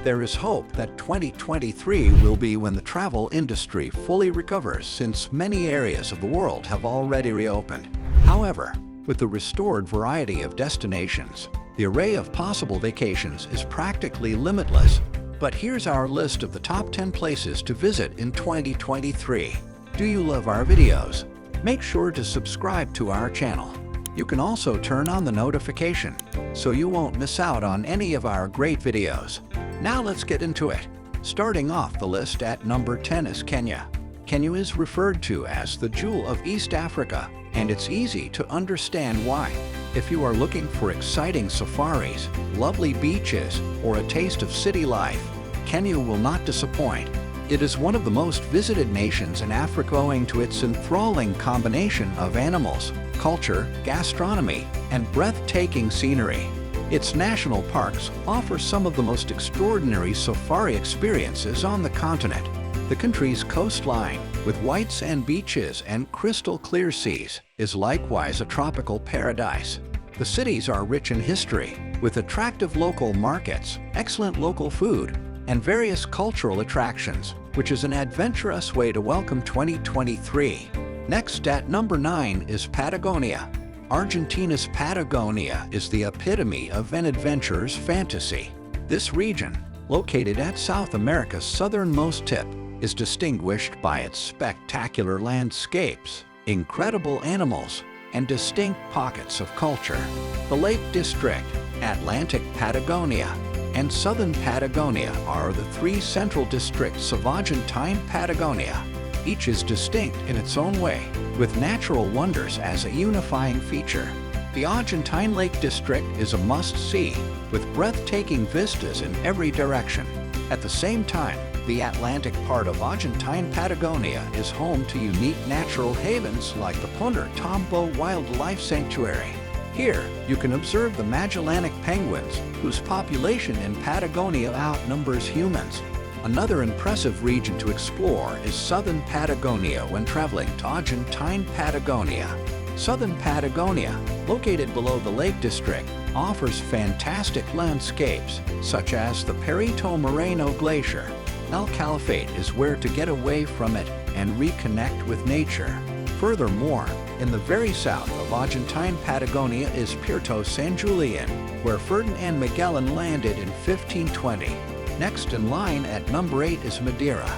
There is hope that 2023 will be when the travel industry fully recovers, since many areas of the world have already reopened. However, with the restored variety of destinations, the array of possible vacations is practically limitless. But here's our list of the top 10 places to visit in 2023. Do you love our videos? Make sure to subscribe to our channel. You can also turn on the notification so you won't miss out on any of our great videos. Now let's get into it. Starting off the list at number 10 is Kenya. Kenya is referred to as the jewel of East Africa, and it's easy to understand why. If you are looking for exciting safaris, lovely beaches, or a taste of city life, Kenya will not disappoint. It is one of the most visited nations in Africa owing to its enthralling combination of animals, culture, gastronomy, and breathtaking scenery. Its national parks offer some of the most extraordinary safari experiences on the continent. The country's coastline, with white sand beaches and crystal-clear seas, is likewise a tropical paradise. The cities are rich in history, with attractive local markets, excellent local food, and various cultural attractions, which is an adventurous way to welcome 2023. Next at number 9 is Patagonia. Argentina's Patagonia is the epitome of an adventurer's fantasy. This region, located at South America's southernmost tip, is distinguished by its spectacular landscapes, incredible animals, and distinct pockets of culture. The Lake District, Atlantic Patagonia, and Southern Patagonia are the three central districts of Argentine Patagonia. Each is distinct in its own way, with natural wonders as a unifying feature. The Argentine Lake District is a must-see, with breathtaking vistas in every direction. At the same time, the Atlantic part of Argentine Patagonia is home to unique natural havens like the Punta Tombo Wildlife Sanctuary. Here, you can observe the Magellanic penguins, whose population in Patagonia outnumbers humans. Another impressive region to explore is Southern Patagonia when traveling to Argentine Patagonia. Southern Patagonia, located below the Lake District, offers fantastic landscapes, such as the Perito Moreno Glacier. El Calafate is where to get away from it and reconnect with nature. Furthermore, in the very south of Argentine Patagonia is Puerto San Julian, where Ferdinand Magellan landed in 1520. Next in line at number 8 is Madeira.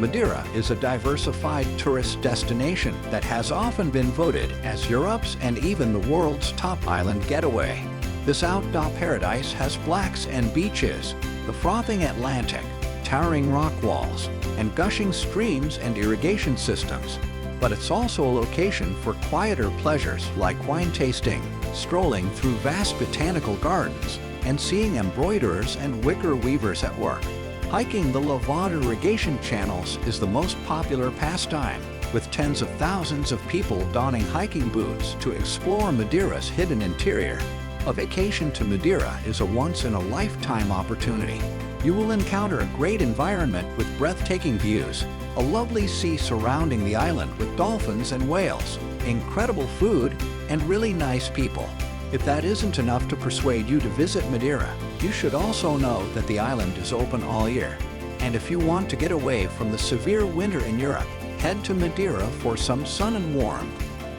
Madeira is a diversified tourist destination that has often been voted as Europe's and even the world's top island getaway. This outdoor paradise has blacks and beaches, the frothing Atlantic, towering rock walls, and gushing streams and irrigation systems. But it's also a location for quieter pleasures like wine tasting, strolling through vast botanical gardens, and seeing embroiderers and wicker weavers at work. Hiking the Lavada irrigation channels is the most popular pastime, with tens of thousands of people donning hiking boots to explore Madeira's hidden interior. A vacation to Madeira is a once-in-a-lifetime opportunity. You will encounter a great environment with breathtaking views, a lovely sea surrounding the island with dolphins and whales, incredible food, and really nice people. If that isn't enough to persuade you to visit Madeira, you should also know that the island is open all year. And if you want to get away from the severe winter in Europe, head to Madeira for some sun and warmth.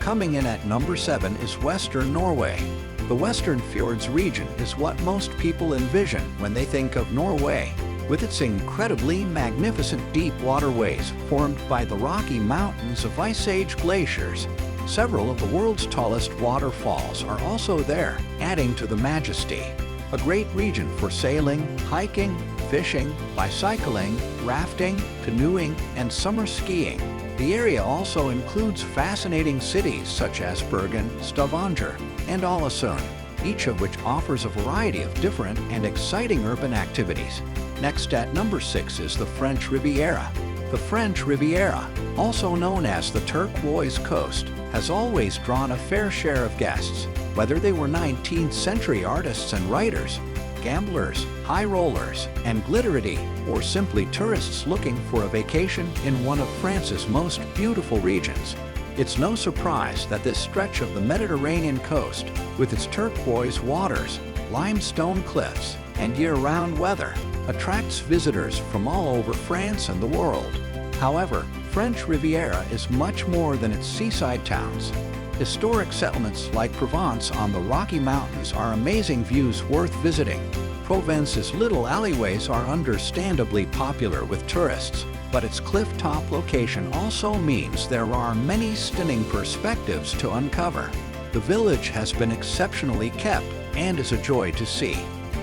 Coming in at number 7 is Western Norway. The Western Fjords region is what most people envision when they think of Norway, with its incredibly magnificent deep waterways formed by the Rocky Mountains of Ice Age glaciers. Several of the world's tallest waterfalls are also there, adding to the majesty. A great region for sailing, hiking, fishing, bicycling, rafting, canoeing, and summer skiing. The area also includes fascinating cities such as Bergen, Stavanger, and Ålesund, each of which offers a variety of different and exciting urban activities. Next at number 6 is the French Riviera. The French Riviera, also known as the Turquoise Coast, has always drawn a fair share of guests, whether they were 19th century artists and writers, gamblers, high rollers, and glitterati, or simply tourists looking for a vacation in one of France's most beautiful regions. It's no surprise that this stretch of the Mediterranean coast, with its turquoise waters, limestone cliffs, and year-round weather attracts visitors from all over France and the world. However, French Riviera is much more than its seaside towns. Historic settlements like Provence on the Rocky Mountains are amazing views worth visiting. Provence's little alleyways are understandably popular with tourists, but its cliff-top location also means there are many stunning perspectives to uncover. The village has been exceptionally kept and is a joy to see.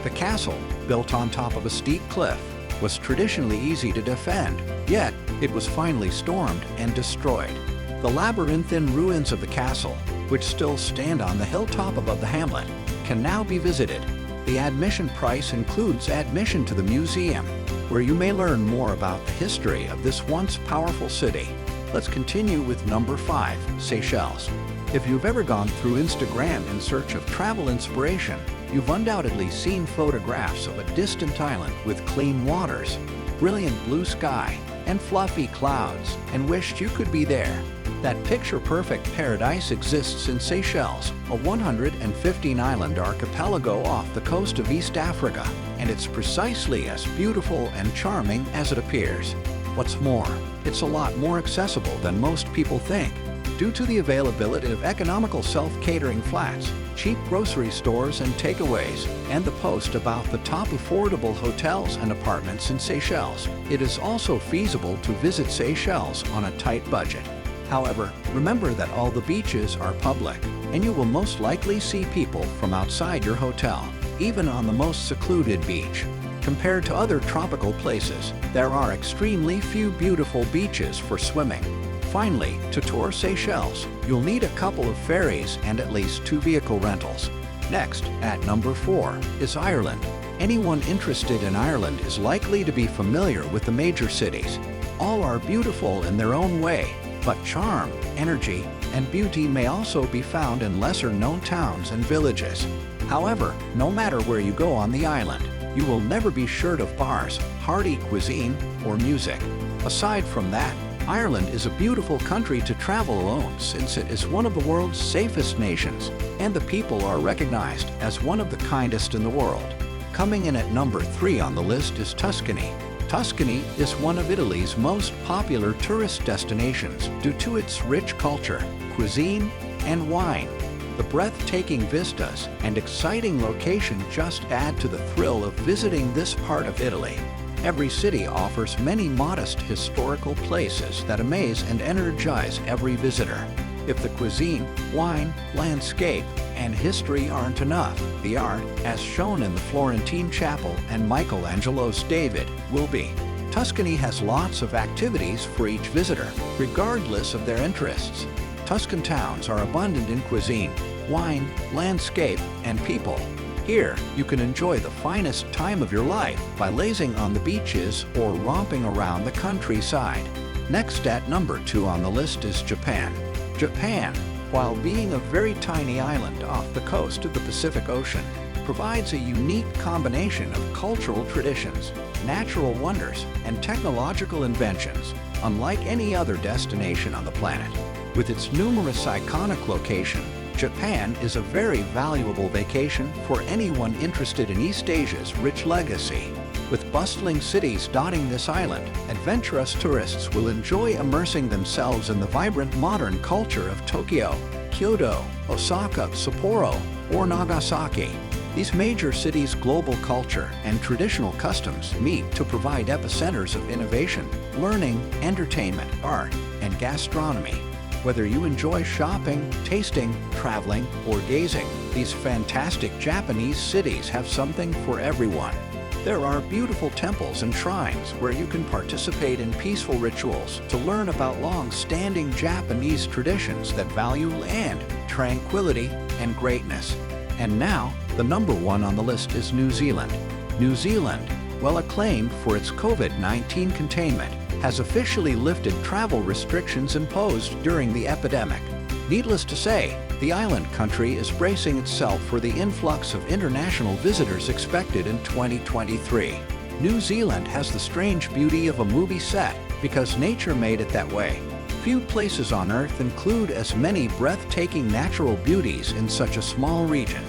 The castle, built on top of a steep cliff, was traditionally easy to defend, yet it was finally stormed and destroyed. The labyrinthine ruins of the castle, which still stand on the hilltop above the hamlet, can now be visited. The admission price includes admission to the museum, where you may learn more about the history of this once powerful city. Let's continue with number 5, Seychelles. If you've ever gone through Instagram in search of travel inspiration, you've undoubtedly seen photographs of a distant island with clean waters, brilliant blue sky, and fluffy clouds, and wished you could be there. That picture-perfect paradise exists in Seychelles, a 115-island archipelago off the coast of East Africa, and it's precisely as beautiful and charming as it appears. What's more, it's a lot more accessible than most people think. Due to the availability of economical self-catering flats, cheap grocery stores and takeaways, and the post about the top affordable hotels and apartments in Seychelles, it is also feasible to visit Seychelles on a tight budget. However, remember that all the beaches are public, and you will most likely see people from outside your hotel, even on the most secluded beach. Compared to other tropical places, there are extremely few beautiful beaches for swimming. Finally, to tour Seychelles, you'll need a couple of ferries and at least 2 vehicle rentals. Next, at number 4, is Ireland. Anyone interested in Ireland is likely to be familiar with the major cities. All are beautiful in their own way, but charm, energy, and beauty may also be found in lesser-known towns and villages. However, no matter where you go on the island, you will never be short of bars, hearty cuisine, or music. Aside from that, Ireland is a beautiful country to travel alone since it is one of the world's safest nations, and the people are recognized as one of the kindest in the world. Coming in at number 3 on the list is Tuscany. Tuscany is one of Italy's most popular tourist destinations due to its rich culture, cuisine, and wine. The breathtaking vistas and exciting location just add to the thrill of visiting this part of Italy. Every city offers many modest historical places that amaze and energize every visitor. If the cuisine, wine, landscape, and history aren't enough, the art, as shown in the Florentine Chapel and Michelangelo's David, will be. Tuscany has lots of activities for each visitor, regardless of their interests. Tuscan towns are abundant in cuisine, wine, landscape, and people. Here, you can enjoy the finest time of your life by lazing on the beaches or romping around the countryside. Next at number 2 on the list is Japan. Japan, while being a very tiny island off the coast of the Pacific Ocean, provides a unique combination of cultural traditions, natural wonders, and technological inventions, unlike any other destination on the planet. With its numerous iconic locations, Japan is a very valuable vacation for anyone interested in East Asia's rich legacy. With bustling cities dotting this island, adventurous tourists will enjoy immersing themselves in the vibrant modern culture of Tokyo, Kyoto, Osaka, Sapporo, or Nagasaki. These major cities' global culture and traditional customs meet to provide epicenters of innovation, learning, entertainment, art, and gastronomy. Whether you enjoy shopping, tasting, traveling, or gazing, these fantastic Japanese cities have something for everyone. There are beautiful temples and shrines where you can participate in peaceful rituals to learn about long-standing Japanese traditions that value land, tranquility, and greatness. And now, the number 1 on the list is New Zealand. New Zealand, well acclaimed for its COVID-19 containment, has officially lifted travel restrictions imposed during the epidemic. Needless to say, the island country is bracing itself for the influx of international visitors expected in 2023. New Zealand has the strange beauty of a movie set because nature made it that way. Few places on Earth include as many breathtaking natural beauties in such a small region.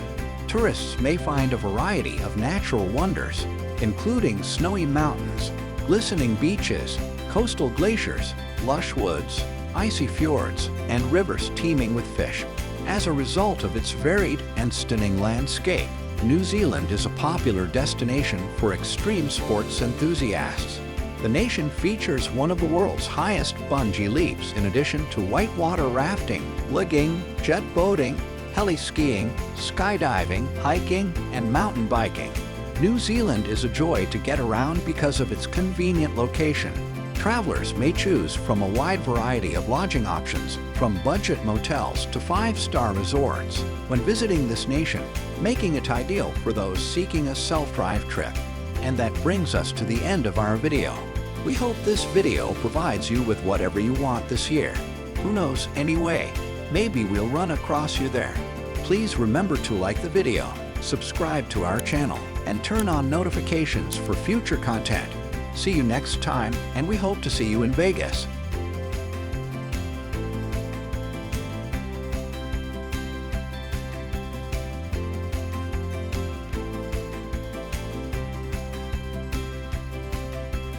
tourists may find a variety of natural wonders, including snowy mountains, glistening beaches, coastal glaciers, lush woods, icy fjords, and rivers teeming with fish. As a result of its varied and stunning landscape, New Zealand is a popular destination for extreme sports enthusiasts. The nation features one of the world's highest bungee leaps in addition to whitewater rafting, legging, jet boating, heli-skiing, skydiving, hiking, and mountain biking. New Zealand is a joy to get around because of its convenient location. Travelers may choose from a wide variety of lodging options, from budget motels to five-star resorts, when visiting this nation, making it ideal for those seeking a self-drive trip. And that brings us to the end of our video. We hope this video provides you with whatever you want this year. Who knows, anyway, maybe we'll run across you there. Please remember to like the video, subscribe to our channel, and turn on notifications for future content. See you next time, and we hope to see you in Vegas.